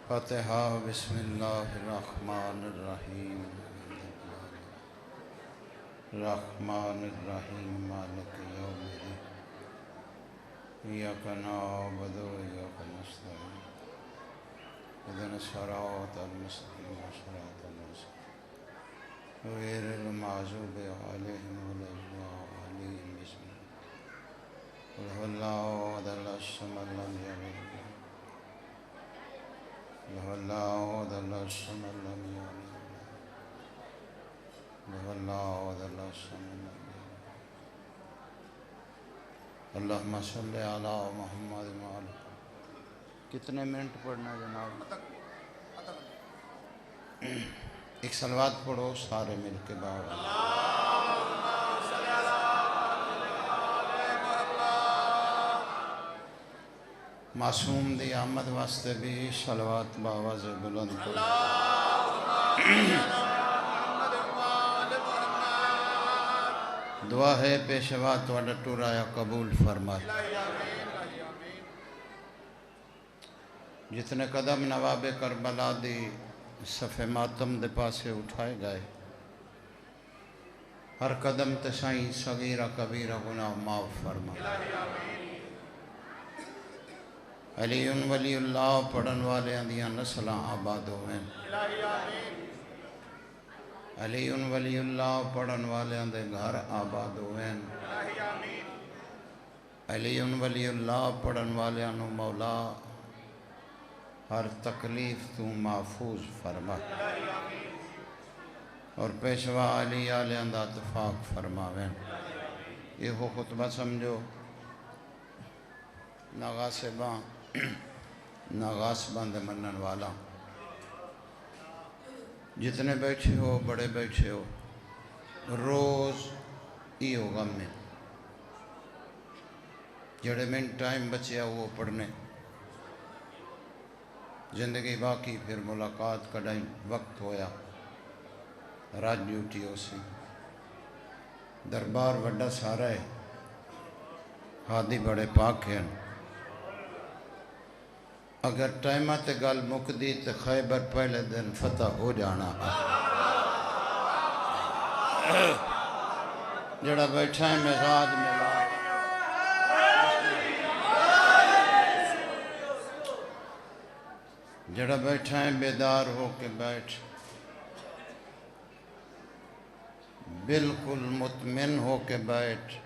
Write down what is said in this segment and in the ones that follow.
فاتحہ بسم اللہ الرحمن الرحیم الرحمن الرحیم مالک یوم الدین ایاک نعبد و ایاک نستعین اهدنا الصراط المستقیم صراط الذین غیر المغضوب علیہم ولا الضالین بسم اللہ قل هو اللہ احد اللہ الصمد لم یلد اللہ احد اللہ الصمد لم یلد اللہ احد اللہ الصمد لم یلد اللہم صلی علی محمد وعلی کتنے منٹ پڑھنا جناب؟ ایک صلوات پڑھو سارے مل کے باہر معصوم دی آمد واسطے بھی صلوات باواز بلند کرو دعا ہے پیشوا تواڈا ٹرایا قبول فرمائے جتنے قدم نواب کربلا دی صف ماتم دے پاسے اٹھائے گئے ہر قدم تسائیں صغیرہ کبیرہ گناہ معاف فرمائے علی ولی اللہ پڑھن والے اندیاں نسلاں آباد ہوئیں علی ولی اللہ پڑھن والے اندے گھر آباد ہوئیں علی ولی اللہ پڑھن والے انو مولا ہر تکلیف تو محفوظ فرما اور پیشوا علی آلے اندہ اتفاق فرماویں یہ ہو خطبہ سمجھو ناغاسباں دے منن والا جتنے بیٹھے ہو بڑے بیٹھے ہو روز ای ہو غم میں جڑے من ٹائم بچیا وہ پڑھنے زندگی باقی پھر ملاقات کا ڈائم وقت ہویا رات ڈیوٹی ہو سی دربار وڈا سارا ہے ہادی بڑے پاک ہیں اگر ٹائمہ تے گل مکدی تے خیبر پہلے دن فتح ہو جانا جڑا بیٹھا ہے مزاج ملا جڑا بیٹھا ہے بیدار ہو کے بیٹھ بالکل مطمئن ہو کے بیٹھ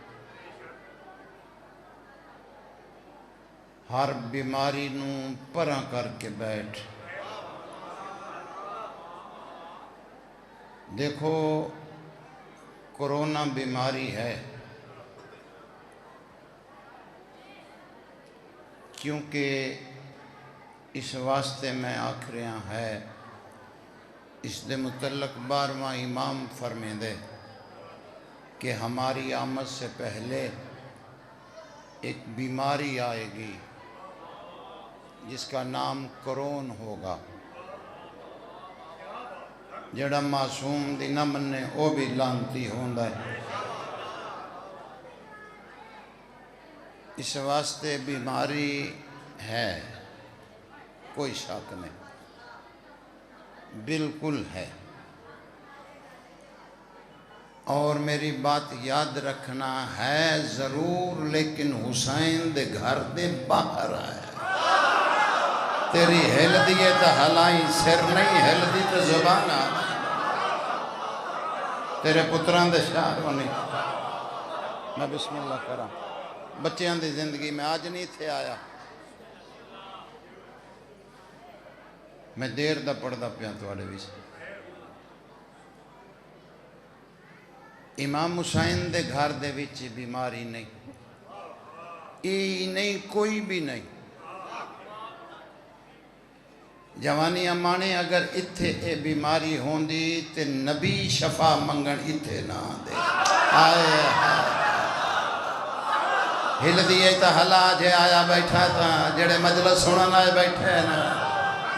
ہر بیماری نو پراں کر کے بیٹھ دیکھو کرونا بیماری ہے کیونکہ اس واسطے میں آخریاں ہے اس دے متعلق 12واں امام فرمے دے کہ ہماری آمد سے پہلے ایک بیماری آئے گی جس کا نام کرون ہوگا جڑا معصوم دی نہ مننے او بھی لانتی ہوندا ہے اس واسطے بیماری ہے کوئی شک نہیں بالکل ہے اور میری بات یاد رکھنا ہے ضرور لیکن حسین دے گھر دے باہر ہے تیری ہل دیئے تا ہلائیں سر نہیں ہل دی تا زبان آ تیرے پتران دے شہر ہونے میں بسم اللہ کرا بچیاں دی زندگی میں آج نہیں تھے آیا میں دیر دا پڑھدا پیاں توڑے بھی سے امام حسین دے گھر دے وچ بیماری نہیں ای نہیں کوئی بھی نہیں جوانی امانے اگر اتھے اے بیماری ہوندی تے نبی شفا منگن اتھے نہ دے آئے ہل دیئے تا ہلا جے آیا بیٹھا تا جڑے مجلس سنن آئے بیٹھے نا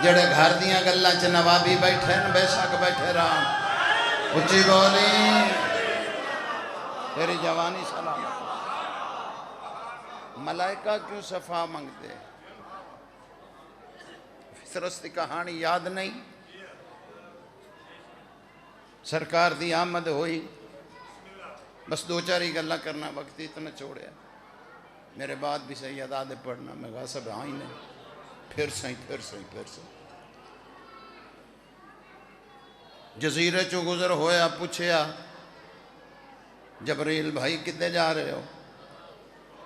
جڑے گھر دیاں گلاں چ نوابی بیٹھے نا بے شک بیٹھے رہا اچھی بولی تیری جوانی سلامت ملائکہ کیوں صفا منگتے پترس کی کہانی یاد نہیں؟ سرکار دی آمد ہوئی، بس دو چار ہی گلہ کرنا، وقت اتنا چھوڑیا، میرے بعد بھی سید آدھے پڑھنا، میں کہا سب ہاں ہی نہیں، پھر سہی جزیرے چو گزر ہویا، پوچھیا جبریل بھائی کدے جا رہے ہو؟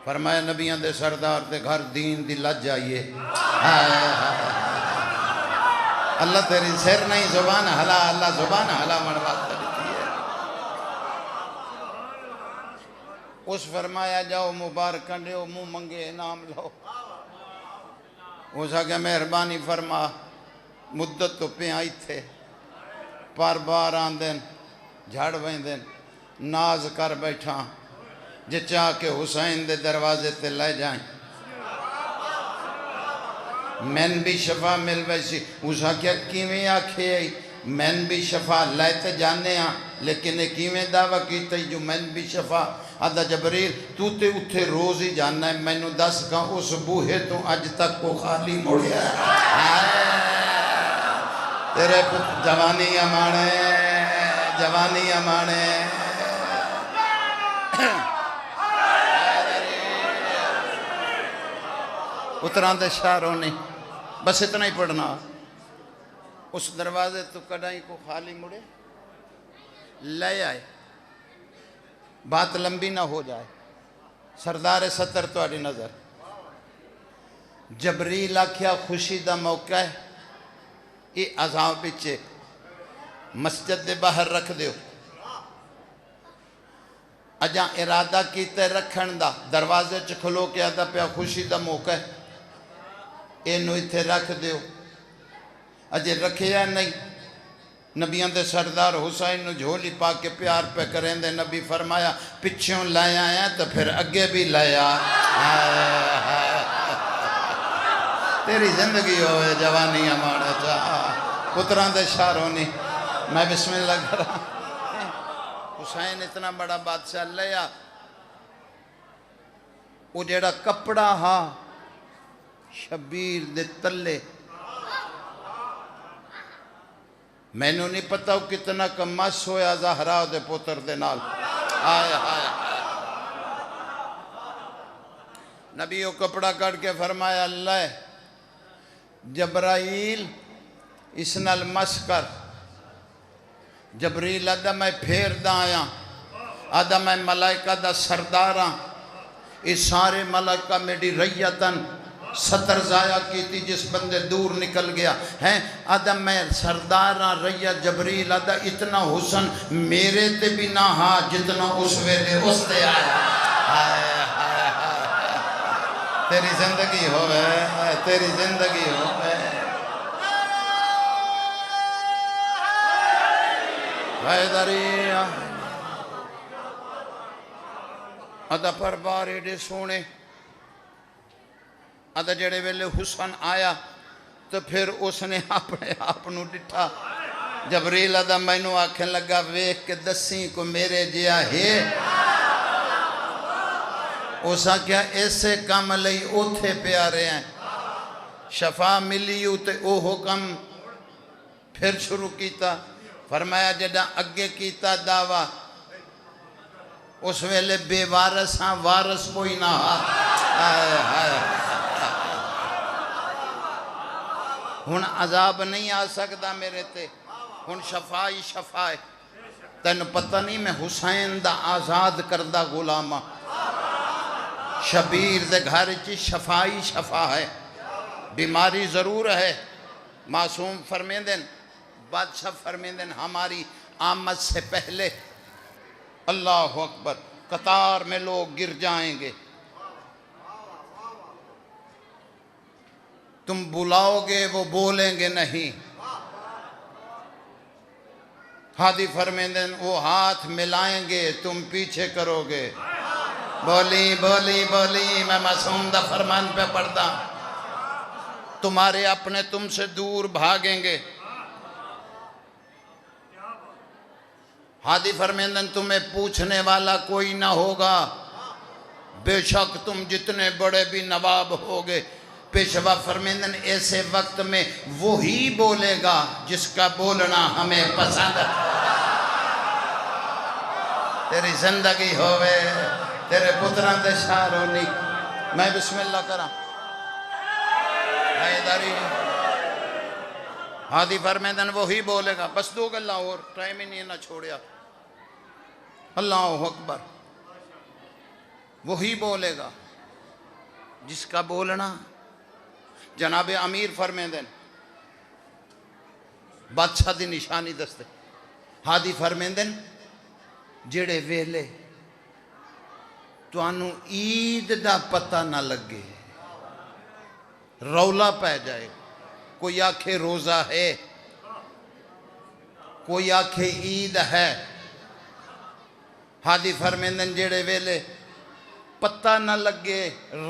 فرمایا نبیان دے سردار دے گھر دین دی لج جائیے۔ اللہ تیری سر نہیں، زبان حلا، اللہ زبان حلا منوات دیتی ہے۔ اس فرمایا جاؤ مبارکاں دیو، منہ منگے انعام لو۔ اس آگے مہربانی فرما، مدت تو پہ آئی تھے، پر بار آن دن جھاڑ بین دن ناز کر بیٹھا، جے چاہ کے حسین دے دروازے تے لے جائیں، میں بھی شفا مل ویسی۔ اسا کیا کیویں آکھے آئی، میں بھی شفا لے تے جانے ہاں، لیکن کیویں دعویٰ کیتا جو میں بھی شفا؟ آدھا جبریل تو تے اتھے روز ہی جاننا ہے، میں نو دس کہاں اس بوہے تو اج تک کو خالی موڑیا ہے۔ تیرے جوانی امانے، جوانی امانے، اتران دے شہروں نے بس اتنا ہی پڑھنا۔ اس دروازے تو کڑائی کو خالی مڑے لے آئے، بات لمبی نہ ہو جائے، سردار ستر تو آڑی نظر۔ جبریل آکھیا خوشی دا موقع ہے، یہ عذاب بچے مسجد دے باہر رکھ دیو۔ اجاں ارادہ کیتے رکھن دا، دروازے چکھلو کے آدھا پیا خوشی دا موقع ہے، اینو اتھے رکھ دیو۔ اجے رکھیا نہیں، نبیان دے سردار حسین نو جھولی پا کے پیار پہ کریں دے، نبی فرمایا پچھوں لائے آیا تو پھر اگے بھی لائے تیری زندگی ہوئے جوانی ہمارا چاہا پتران دے شاروں نے۔ میں بسم اللہ کر رہا، حسین اتنا بڑا بادشاہ لیا، وہ جیڑا کپڑا ہاں شبیر دے تلے، میں نو نہیں پتا ہو کتنا کمس ہویا زہرا دے پتر دے نال۔ آیا آیا نبی وہ کپڑا کٹ کے فرمایا اللہ جبرائیل اس نال مس کر۔ جبریل آدھا میں پھیر دا آیا، آدھا میں ملائکہ دا سرداراں، اس سارے ملائکہ میری ریتن ستر ضائع کی تھی جس بندے دور نکل گیا ہے، آدھا میں سرداراں ریت۔ جبریل آدھا اتنا حسن میرے تے بھی نہ ہاں جتنا اس ویلے اس تے آیا۔ تیری زندگی ہوئے، تیری زندگی ہوئے۔ حیدری آدھا پر بار ایڈے سونے، آدھا جڑے ویلے حسن آیا تو پھر اس نے اپنے آپنو ڈٹھا۔ جبریل آدھا میں نو آنکھیں لگا ویکھ کے دسیں کو میرے جیا ہے، اسا کیا ایسے کام لئی اوتھے پیارے ہیں، شفا ملیو تے او حکم پھر شروع کیتا۔ فرمایا جڑا اگے کیتا دعویٰ اس ویلے بے وارث ہاں، وارث کوئی نہ ہن عذاب نہیں آ سکتا میرے تے، ہن شفائی شفائے۔ تین پتہ نہیں میں حسین دا آزاد کردہ غلامہ، شبیر دے گھر چی شفائی شفا ہے، بیماری ضرور ہے۔ معصوم فرمیندن، بادشاہ فرمیندن ہماری آمد سے پہلے اللہ اکبر قطار میں لوگ گر جائیں گے، تم بلاؤ گے وہ بولیں گے نہیں۔ ہادی فرمیندن وہ ہاتھ ملائیں گے تم پیچھے کرو گے۔ بولی بولی بولی میں معصوم دا فرمان پہ پڑھتا، تمہارے اپنے تم سے دور بھاگیں گے۔ ہادی فرمیندن تمہیں پوچھنے والا کوئی نہ ہوگا، بے شک تم جتنے بڑے بھی نواب ہوگے پیشوا فرمیندن ایسے وقت میں وہی بولے گا جس کا بولنا ہمیں پسند ہے۔ تیری زندگی ہوئے تیرے پتران دے شارونی۔ میں بسم اللہ کرا حیداری ہادی فرمیندن وہی بولے گا۔ بس دو گلہ اور ٹائم ہی نہیں نہ چھوڑیا۔ اللہ اکبر۔ وہی بولے گا جس کا بولنا جناب امیر فرمیندن بادشاہ دی نشانی دستے۔ ہادی فرمیندن جڑے ویلے تو انو عید دا پتہ نہ لگے، رولا پہ جائے، کوئی آکھے روزہ ہے، کوئی آکھے عید ہے، ہادی فرمیندن جڑے ویلے پتہ نہ لگے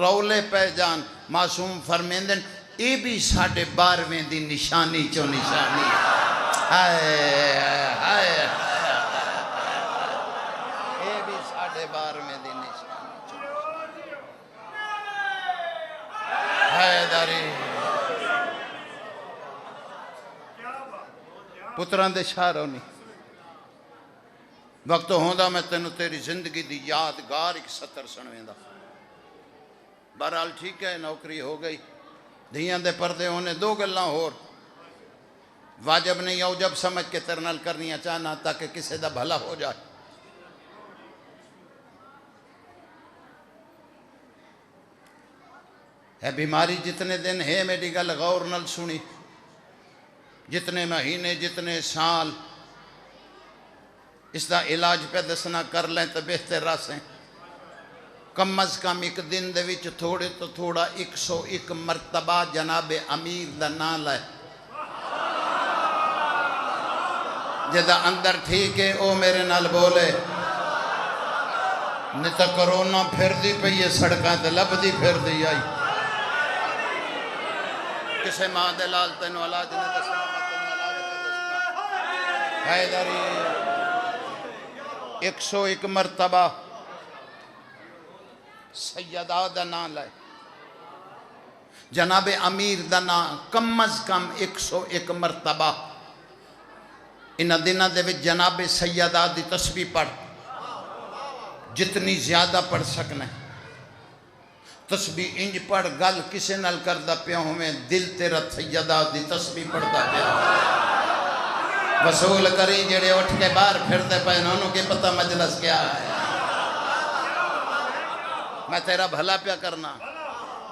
رولے پہ جان، معصوم فرمیندن اے بھی 12.5 دی نشانی چو نشانی ہے۔ اے بھی 12.5 دی نشانی چو حیداری پتران دے شاروں نہیں۔ وقت ہوندہ میں تینوں تیری زندگی دی یادگار ایک سطر سنویں دا۔ بہرحال ٹھیک ہے، نوکری ہو گئی، دھیاں دے پردے ہونے، دو گلہ اور واجب نہیں ہو جب سمجھ کے ترنل کرنیاں چاہنا تاکہ کسے دا بھلا ہو جائے۔ ہے بیماری جتنے دن ہے میری گل غور نل سنی، جتنے مہینے جتنے سال اس دا علاج پہ دسنا کر لیں تو بہتر راسیں۔ کم از کم ایک دن دے وچ تھوڑے تو تھوڑا 101 مرتبہ جناب امیر دا نام لائے۔ جدہ اندر ٹھیک ہے او میرے نال بولے، نہیں تو کرونا پھر دی پہ یہ سڑکاں تے لب دی پھر دی آئی۔ کسے ماں دے لال تینو علاج نے دسنا تینو علاج نے دسنا۔ حیداری 101 مرتبہ سیدہ دا نام لائے، جناب امیر دا نام کم از کم 101 مرتبہ۔ انہاں دنوں دے وچ جناب سیدہ دی تسبیح پڑھ، جتنی زیادہ پڑھ سکنا ہے۔ تسبیح انج پڑھ گل کسے نال کردہ پیا ہمیں دل تیرا سیدہ دی تسبیح پڑھتا پیا۔ وصول کری جڑے اٹھ کے باہر پھرتے پہ انہوں کے پتہ مجلس کیا ہے۔ میں تیرا بھلا پیا کرنا،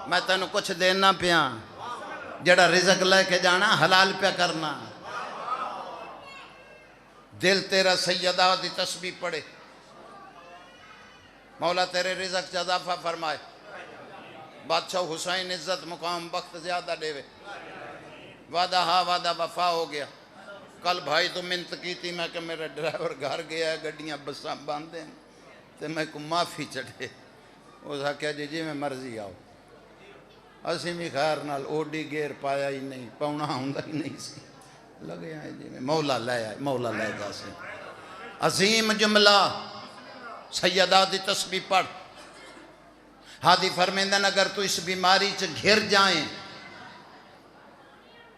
میں تینوں کچھ دینا پیا، جڑا رزق لے کے جانا حلال پیا کرنا۔ دل تیرا سیدہ دی تسبیح پڑھے، مولا تیرے رزق چا اضافہ فرمائے، بادشاہ حسین عزت مقام بخت زیادہ دے وے۔ وعدہ ہاں وعدہ وفا ہو گیا۔ کل بھائی تو منت کی تھی میں کہ میرا ڈرائیور گھر گیا ہے، گڈیاں بساں باندھے ہیں تو میں کو معافی چڑھے۔ اس نے کہا جی میں مرضی آؤ۔ اسی بھی خیر نال اوڈی گیر پایا ہی نہیں، پاؤنا ہوندہ ہی نہیں سی، لگے ہیں جی میں مولا لے آئے، مولا لے جا سے۔ عظیم جملہ سیدہ دی تسبیح پڑھ۔ ہادی فرمیندن اگر تو اس بیماری سے گھر جائیں،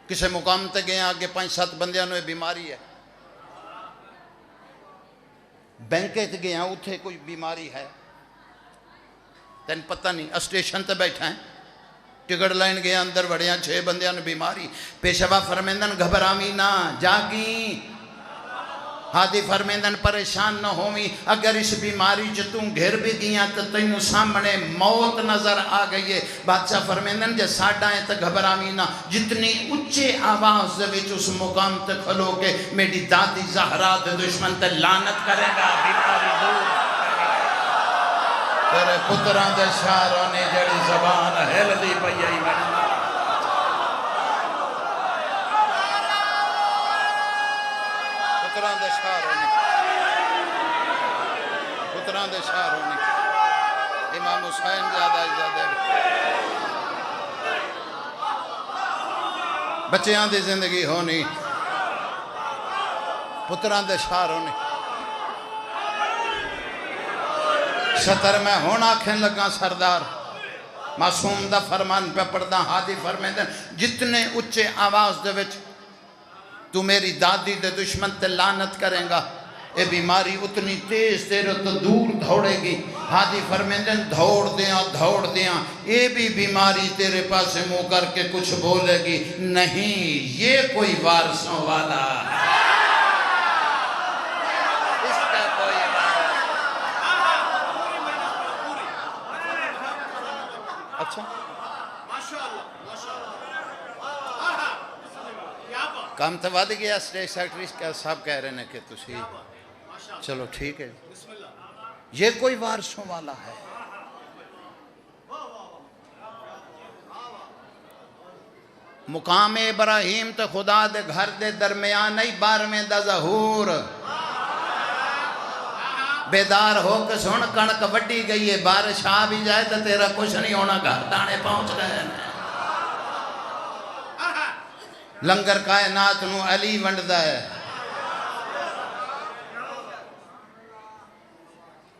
کسے مقام تے گئے آگے 5-7 بندیاں نوے بیماری ہے، بینکے تے گئے اتھے کوئی بیماری ہے، تین پتہ نہیں، اسٹیشن تے بیٹھا ہیں، ٹکٹ لائن گئے اندر بڑیاں 6 بندیاں نوے بیماری۔ پیشوا فرمیندن گھبرامی نہ جاگیں، ہادی فرمیندن پریشان نہ ہوئی، اگر اس بیماری جو تم گھر بھی گیا تو تینوں سامنے موت نظر آ گئی ہے۔ بادشاہ فرمیندن جے ساڑھا ہے تو گھبرامی نہ، جتنی اچھے آواز دے وچ اس مقام تے کھلو کے میری دادی زہرا دے دشمن تے لعنت کرے گا، بیماری دور تیرے پتران دے شاروں نے جڑی زبان ہل دی پئی آئی میں پتران دے شہروں نے امام حسین زیادہ اجازہ بچیاں دی زندگی ہونی، پتران دے شہروں نے سطر میں ہونا کھن لگا سردار معصوم دا فرمان پہ پڑھدا ہادی فرمیندے جتنے اچھے آواز دے وچ تو میری دادی دے دشمن تے لعنت کریں گا اے بیماری اتنی تیز تیرے تو دور دھوڑے گی ہادی فرمیندے دھوڑ دیاں اے بھی بیماری تیرے پاس منہ کر کے کچھ بولے گی نہیں یہ کوئی وارثوں والا اس کا کوئی اچھا کام تو ود گیا اسٹیج سیکٹری کا صاحب کہہ رہے ہیں کہ تسی چلو ٹھیک ہے یہ کوئی وارثوں والا ہے مقام ابراہیم تو خدا دے گھر دے درمیان ہی بار میں دا ظہور بیدار ہو کے سن کنک وڈی گئی ہے بارش آ بھی جائے تو تیرا کچھ نہیں ہونا گھر دانے پہنچ گئے ہیں لنگر کائنات نو علی ونڈدا ہے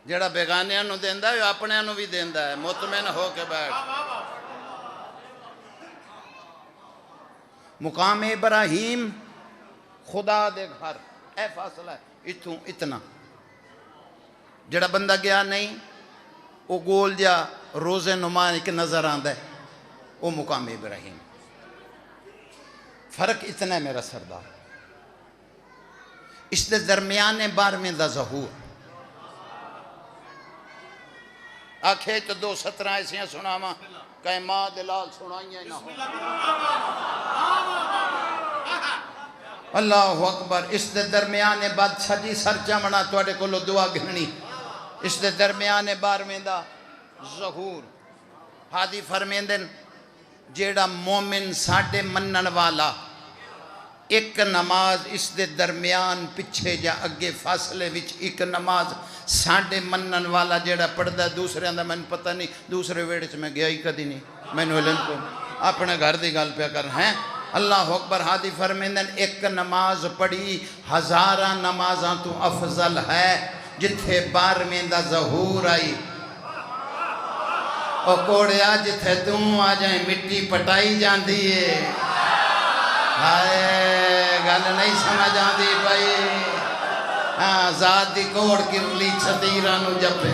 جڑا بیگانیاں نو دیندا ہے اپنے نو بھی دیندا ہے مطمئن ہو کے بیٹھ مقام ابراہیم خدا دے گھر اے فاصلہ ہے اتوں اتنا جڑا بندہ گیا نہیں وہ گول جا روزے نما ایک نظر آندا ہے وہ مقام ابراہیم فرق اتنا ہے میرا سردار اس دے درمیان بار میں دا ظہور آنکھیں تو 2:17 ایسیاں سناواں کہ ماں دلال سنائیاں نہ ہو اللہ اکبر اس دے درمیان بادشاہ جی سر چمنا توڑے کو لو دعا گھنی اس دے درمیان بار میں دا ظہور ہادی فرمیندن جیڑا مومن ساڑھے منن والا ایک نماز اس دے درمیان پچھے جا اگے فاصلے وچ ایک نماز ساڑھے منن والا جیڑا پڑھدا دوسرے اندر میں پتہ نہیں دوسرے ویڑے سے میں گیا ہی کدی نہیں میں نے علم کو اپنے گھر دی گل پہ کر ہیں اللہ اکبر ہادی فرمیندن ایک نماز پڑھی 1000 نمازاں تو افضل ہے جتھے بار میں دا ظہور آئی او کوڑیا جتھے تم آ جائیں مٹی پٹائی جان دیئے ہائے گل نہیں سمجھ آن دی پائی ذات دی کوڑ کرلی چھتیرانو جپے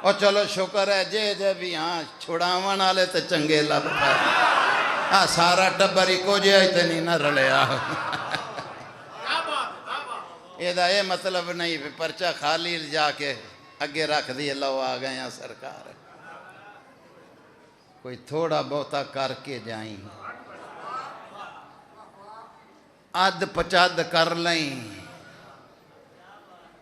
اور چلو شکر ہے جے بھی ہاں چھوڑاون آلے تے چنگے لب پائے سارا ٹبری کو جے آئی تے نہیں نہ رلیا یہ دا یہ مطلب نہیں پرچہ خالی جا کے اگے رکھ دی اللہ آ گئے ہیں سرکار کوئی تھوڑا بہتا کر کے جائیں آدھ پچاد کر لیں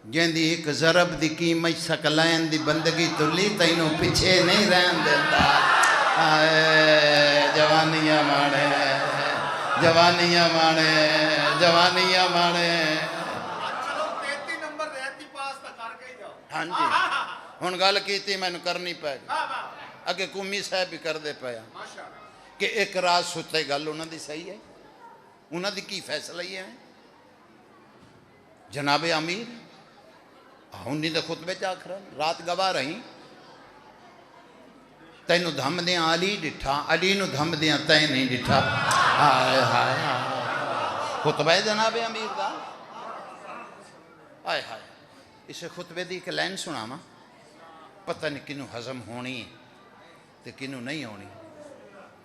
جن دی ایک ضرب دی قیمت سکلین دی بندگی تو لی تینوں پیچھے نہیں رہن دیتا جوانیاں مانے جوانیاں مانے جوانیاں مانے ہاں جی ہن گل کیتی میں نے کرنی پائے اگے کمی صاحب بھی کر دے پایا کہ ایک رات ستے گل انہوں دی صحیح ہے انہوں دی کی فیصلہ ہی ہے جناب امیر انہی دے خطبے چاکھ رہا رات گواہ رہی تینو دھم دیاں علی ڈٹھا علی نو دھم دیاں تین نہیں ڈٹھا ہائے ہائے خطبہ جناب امیر دا ہائے ہائے اسے خطبے دی کہ لائن سنا ماں پتہ نہیں کنو حضم ہونی تو کنو نہیں ہونی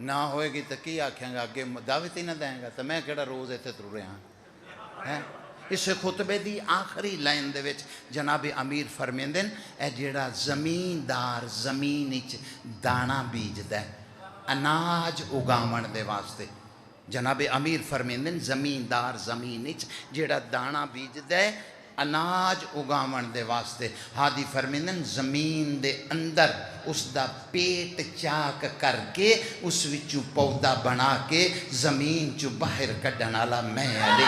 نہ ہوئے گی تو کی آکھیں گا آگے دعوت ہی نہ دیں گا تو میں کہڑا روز ایتھے تر رہا ہیں اس خطبے دی آخری لائن دے وچ جناب امیر فرمیندن اے جیڑا زمیندار زمین وچ دانا بیج دے اناج اگاون دے واسطے جناب امیر فرمیندن زمیندار زمین وچ جیڑا دانا بیج دے اناج اگاون دے واسطے ہادی فرمیندن زمین دے اندر اس دا پیٹ چاک کر کے اس وچوں پودا بنا کے زمین چو باہر کڈن والا میں علی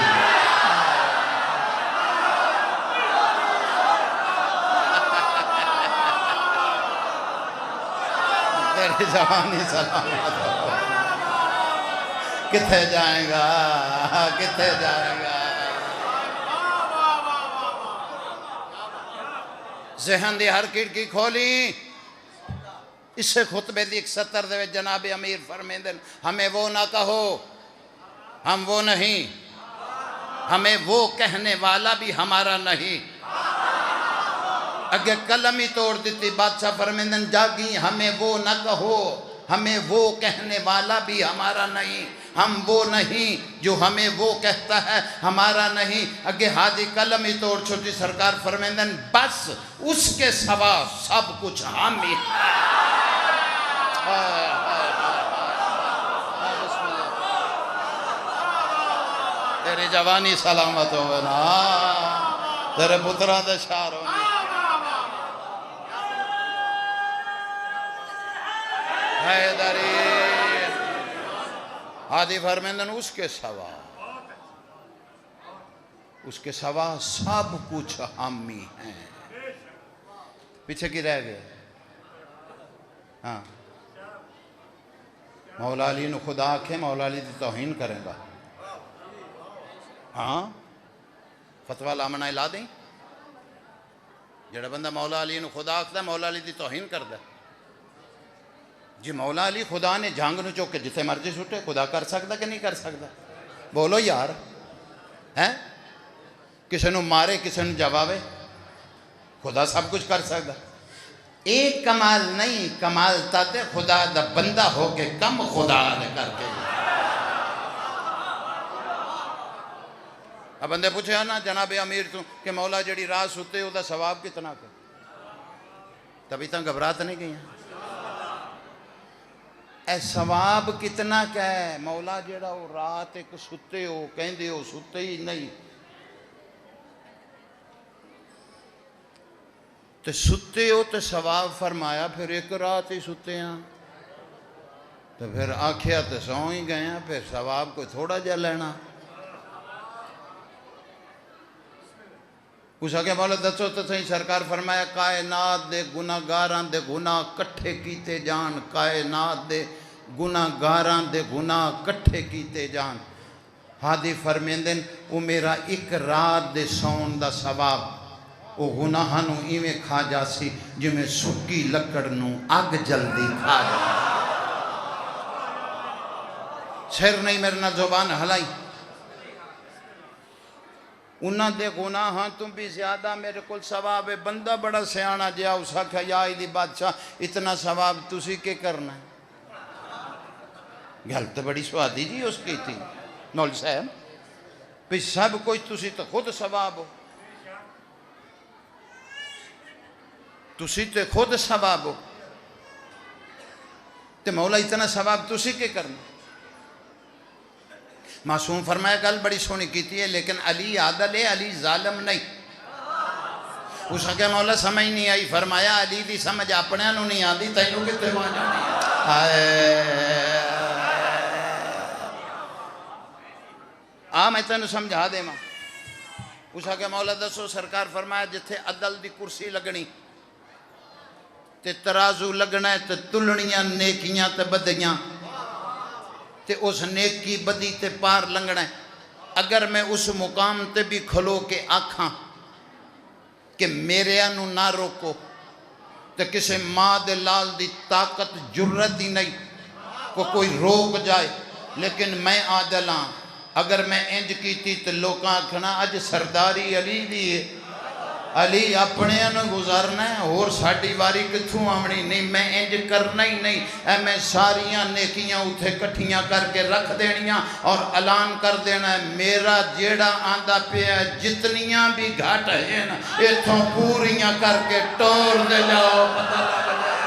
تیری زبانی سلامت ہو کتھے جائیں گا کتھے جائیں گا ذہن دی ہر کھڑکی کھولی. اس سے خطبے دی ایک سطر دے جناب امیر فرمیندے ہمیں وہ نہ کہو، ہم وہ نہیں، ہمیں وہ کہنے والا بھی ہمارا نہیں. اگے قلم ہی توڑ دیتی. بادشاہ فرمیندن جاگی ہمیں وہ نہ کہو، ہمیں وہ کہنے والا بھی ہمارا نہیں، ہم وہ نہیں جو ہمیں وہ کہتا ہے ہمارا نہیں. اگے ہادی قلم ہی توڑ چھوٹی. سرکار فرمیندن بس اس کے سوا سب کچھ ہم ہی. تیری جوانی سلامت ہوئے نا، تیرے پترہ دے شار ہوئے. حیدری ہادی فرمیندن اس کے سوا سب کچھ ہم ہی ہیں. پیچھے کی رہ گئے؟ ہاں مولا علی نو خدا آکھے مولا علی دی توہین کریں گا. ہاں فتوہ لامنہ لا دیں. جڑا بندہ مولا علی نو خدا آکھدا مولا علی دی توہین کردہ. جی مولا علی خدا نے جھانگ نو چوکے جتے مرضی سٹے، خدا کر سکتا کہ نہیں کر سکتا؟ بولو یار. ہیں کسی نو مارے کسی نو جوابے، خدا سب کچھ کر سکتا. ایک کمال نہیں، کمال تاتے خدا دا بندہ ہو کے کم خدا نے کر کے. اب بندے پوچھے نا جناب امیر تو کہ مولا جڑی رات ستے ہو دا ثواب کتنا کر، تبھی تک گھبرات نہیں گئی ہیں. اے ثواب کتنا کیا ہے؟ مولا جڑا ہو رات ایک ستے ہو کہندے ہو ستے ہی نہیں تو ستے ہو تو ثواب فرمایا. پھر ایک رات ہی ستے ہیں تو پھر آکھیا تو سو ہی گئے ہیں، پھر ثواب کوئی تھوڑا جا لینا. اس آگے مولا دسو تو صحیح. سرکار فرمایا کائنات دے گناہ گاران دے گناہ کٹھے کیتے جان، کائنات دے گناہ گاران دے گناہ کٹھے کیتے جان. ہادی فرمیندن وہ میرا ایک رات دے سون دا ثواب وہ گناہ نو ایویں کھا جاسی جو میں سکی لکڑ نو اگ جلدی کھا جا. سر نہیں میرے نہ زبان ہلائی. انہاں دے گناہاں تم بھی زیادہ میرے کل ثواب ہے. بندہ بڑا سیانا جیا اس آکھا یا ایدی بادشاہ اتنا ثواب تسی کے کرنا ہے؟ گل تو بڑی سوادی جی اس کی تھی مول صاحب بھی سب کچھ تسی تو خود ثواب ہو، تسی تو خود ثواب ہو تو مولا اتنا ثواب تسی کے کرنا. معصوم فرمایا گل بڑی سونی کیتی ہے لیکن علی عادل ہے، علی ظالم نہیں. اس کے مولا سمجھ نہیں آئی. فرمایا علی دی سمجھ اپنے نو نہیں آتی تینوں کتے وہاں جانی میں تینوں سمجھا دے ماں. اس کے مولا دسو. سرکار فرمایا جتھے عدل دی کرسی لگنی تے ترازو لگنا ہے تے تلنیاں نیکیاں تے بدیاں تے اس نیکی بدی تے پار لنگنا ہے. اگر میں اس مقام تے بھی کھلو کے آکھاں کہ میرے انو نہ روکو تے کسے ماں دے لال دی طاقت جرت ہی نہیں کو کوئی روک جائے. لیکن میں عادل ہاں. اگر میں انج کیتی تے لوکاں آکھنا اج سرداری علی دی ہے، علی اپنے انو گزارنا ہے اور ساڑی واری کتھوں آمنی نہیں. میں انج کرنا ہی نہیں. اے میں ساریاں نیکیاں اتھے کٹھیاں کر کے رکھ دینیاں اور اعلان کر دینا ہے میرا جیڑا آندہ پہ ہے جتنیاں بھی گھٹ ہیں اتھوں پوریاں کر کے ٹور دے جاؤ. پتہ لگ جائے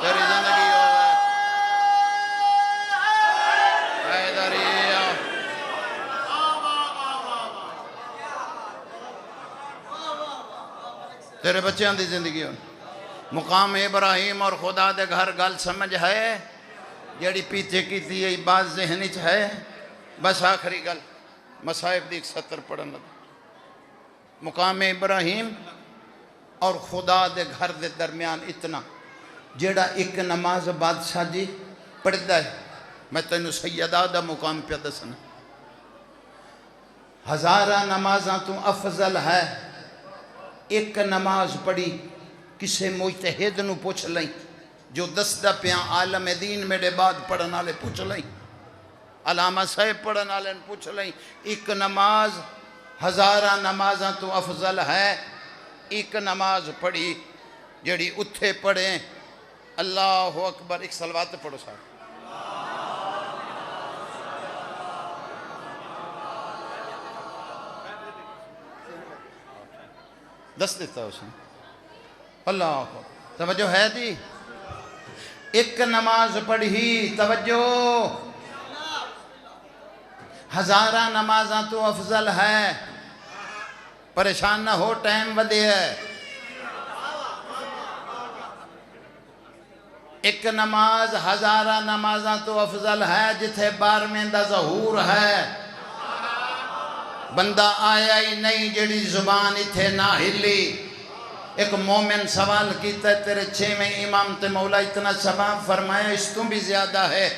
تیری زندگی تیرے بچیاں دی زندگی ہو. مقام ابراہیم اور خدا دے گھر گل سمجھ ہے جیڑی پیچھے کی تھی یہ بات ذہنی چ ہے. بس آخری گل مصائب دی ایک سطر پڑھن لگا. مقام ابراہیم اور خدا دے گھر دے درمیان اتنا جیڑا ایک نماز بادشاہ جی پڑھدا ہے. میں تینوں سیدہ دا مقام پہ دسنا. ہزارہ نمازاں تو افضل ہے ایک نماز پڑھی کسے مجتہد نو پوچھ لیں جو دسدہ پیاں عالم دین میرے بعد پڑھن والے پوچھ لیں علامہ صاحب پڑھن والے پوچھ لیں ایک نماز ہزارہ نمازاں تو افضل ہے ایک نماز پڑھی جڑی اتھے پڑھیں اللہ اکبر ایک صلوات پڑھو صاحب دس دیتا اس نے اللہ توجہ ہے دی ایک نماز پڑھی توجہ ہزارہ نمازاں تو افضل ہے پریشان نہ ہو ٹائم ودے ہے ایک نماز ہزارہ نمازاں تو افضل ہے جتھے 12ویں دا ظہور ہے بندہ آیا ہی نہیں جڑی زبان اتھے نہ ہلی ایک مومن سوال کیتا ہے تیرے 6ویں امام تے مولا اتنا ثواب فرمایا اس تو بھی زیادہ ہے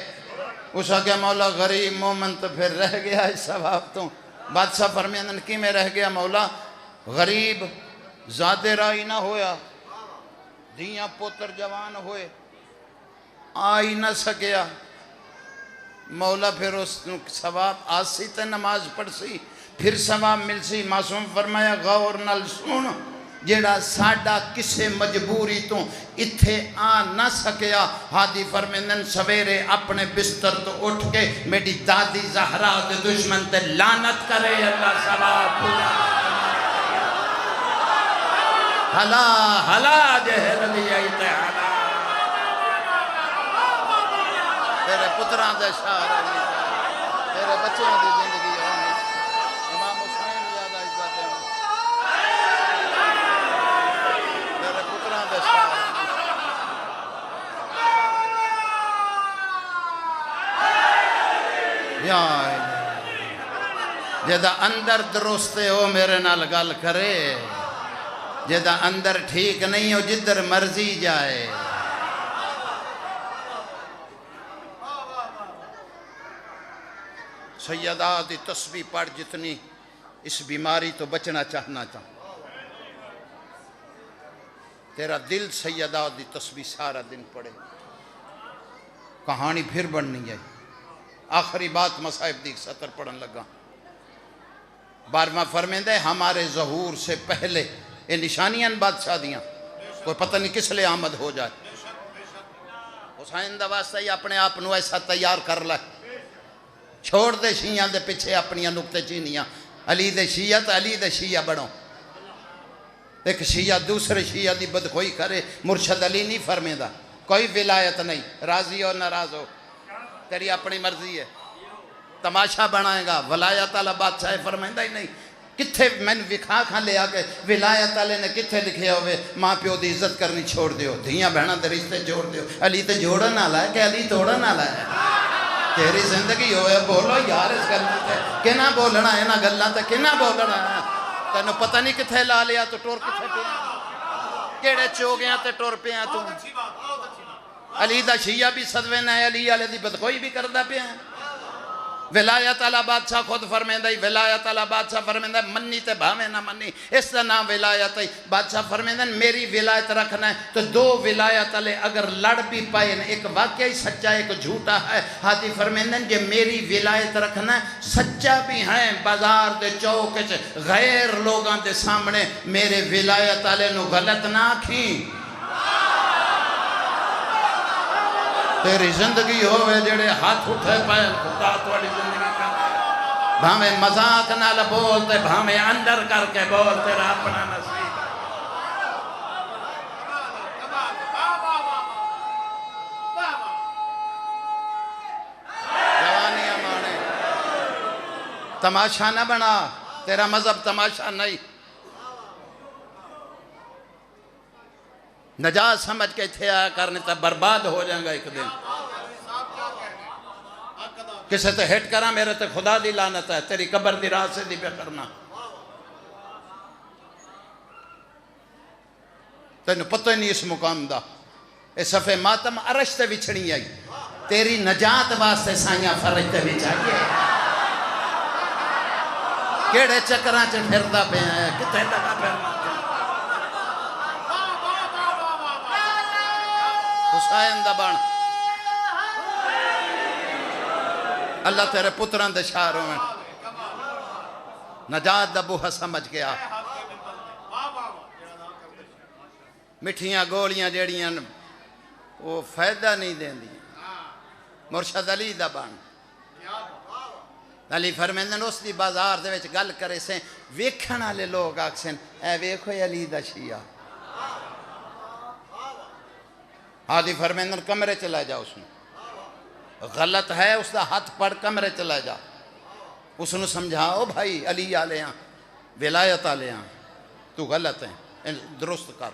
اس آگے مولا غریب مومن تو پھر رہ گیا اس ثواب تو بادشاہ فرمیندن کی میں رہ گیا مولا غریب زیادہ رائی نہ ہویا دیاں پوتر جوان ہوئے آئی نہ سکیا مولا پھر اس ثواب آسی تے نماز پڑھ سی پھر ثواب مل سی معصوم فرمایا غور نال سن جیڑا ساڈا کسے مجبوری تو اتھے آ نہ سکیا ہادی فرمیندن سویرے اپنے بستر تو اٹھ کے میری دادی زہرا دے دشمن تے لعنت کرے اللہ ثواب پورا ہلا ہلا جہر لیائی تے ہلا تیرے پتران دے شاہ رہی تیرے بچوں دی زندگی امام حسین زیادہ عزت ہے تیرے پتران دے شاہ یا جدہ اندر درستے ہو میرے نال گل کرے جدہ اندر ٹھیک نہیں ہو جدر مرضی جائے سیدہ دی تسبیح پڑھ جتنی اس بیماری تو بچنا چاہنا چاہوں تیرا دل سیدہ دی تسبیح سارا دن پڑھے کہانی پھر بڑھنی ہے آخری بات مصائب دی سطر پڑھن لگا 12واں فرمیندے ہمارے ظہور سے پہلے یہ نشانیاں بادشاہ دیاں کوئی پتہ نہیں کس لئے آمد ہو جائے حسین دا واسطہ ہی اپنے آپ نو ایسا تیار کر لائے چھوڑ دے شیعہ دے پچھے اپنی نکتے چینیاں علی دے شیعہ تو علی دے شیعہ بڑھو ایک شیعہ دوسرے شیعہ دی بدخوئی کرے مرشد علی نہیں فرمیدہ کوئی ولایت نہیں راضی ہو ناراض ہو تیری اپنی مرضی ہے تماشا بنائے گا ولایت اللہ بادشاہ فرمیدہ ہی نہیں کتھے میں نے وکھا کھا لے آگے ولایت اللہ نے کتھے لکھے ہوئے ماں پیو دی عزت کرنی چھوڑ دیو دھیاں بہنہ دے رشتے جوڑ دیو علی تے جوڑن آلا ہے کہ علی توڑن آلا ہے تیری زندگی ہوئے بولو یار اس گلنا تے کنا بولنا ہے نا گلنا تے کنا بولنا ہے تینو پتہ نہیں کتھے لا لیا تو ٹور کتھے پہ کیڑے چوگیاں تے ٹور پہ ہیں تو علی دا شیعہ بھی صدوے نہ ہے علی علی دی بدخوئی بھی کردہ پہ ہیں ولایت اللہ بادشاہ خود فرمیندہ ہی ولایت اللہ بادشاہ فرمیندہ منی تے بھامے نہ منی اس طرح نام ولایت ہی بادشاہ فرمیندہ میری ولایت رکھنا ہے تو دو ولایت اللہ اگر لڑ بھی پائے ایک واقعی سچا ایک جھوٹا ہے ہاتھی فرمیندہ کہ میری ولایت رکھنا ہے سچا بھی ہیں بازار دے چوک غیر لوگاں دے سامنے میرے ولایت اللہ نو غلط نہ کھیں تیری زندگی ہوئے جڑے ہاتھ اٹھے پائے خدا توڑی زندگی کا بھامے مذاق نال بولتے بھامے اندر کر کے بول تیرا اپنا نصیب جوانیاں مانے تماشا نہ بنا تیرا مذہب تماشا نہیں نجات سمجھ کے تھے آیا کرنے تا برباد ہو جائیں گا ایک دن کسے تے ہٹ کرا میرے تے خدا دی لعنت ہے تیری قبر دی راہ سے دی پہ کرنا تینو پتہ نہیں اس مقام دا اے صفحے ماتم عرش تے وچھڑی آئی تیری نجات واسطے سائیاں فرج تے وچھ آئیے کیڑے چکراں چ پھردا پیا ہے کتے لگا پھرنا حسین دا بن اللہ تیرے پتراں دے شار ہوئے نجات دا بوہا سمجھ گیا مٹھیاں گولیاں جیڑیاں وہ فائدہ نہیں دیں دی مرشد علی دا بن علی فرمیندن اس دی بازار دے وچ گل کرے سے ویکھن والے لوگ آکسن اے ویکھو علی دا شیعہ علی فرمیندن کمرے چلا جا اس نے غلط ہے اس دا ہاتھ پڑ کمرے چلا جا اس نے سمجھاؤ بھائی علی آلے ہیں ولایت آلے ہیں تو غلط ہے درست کر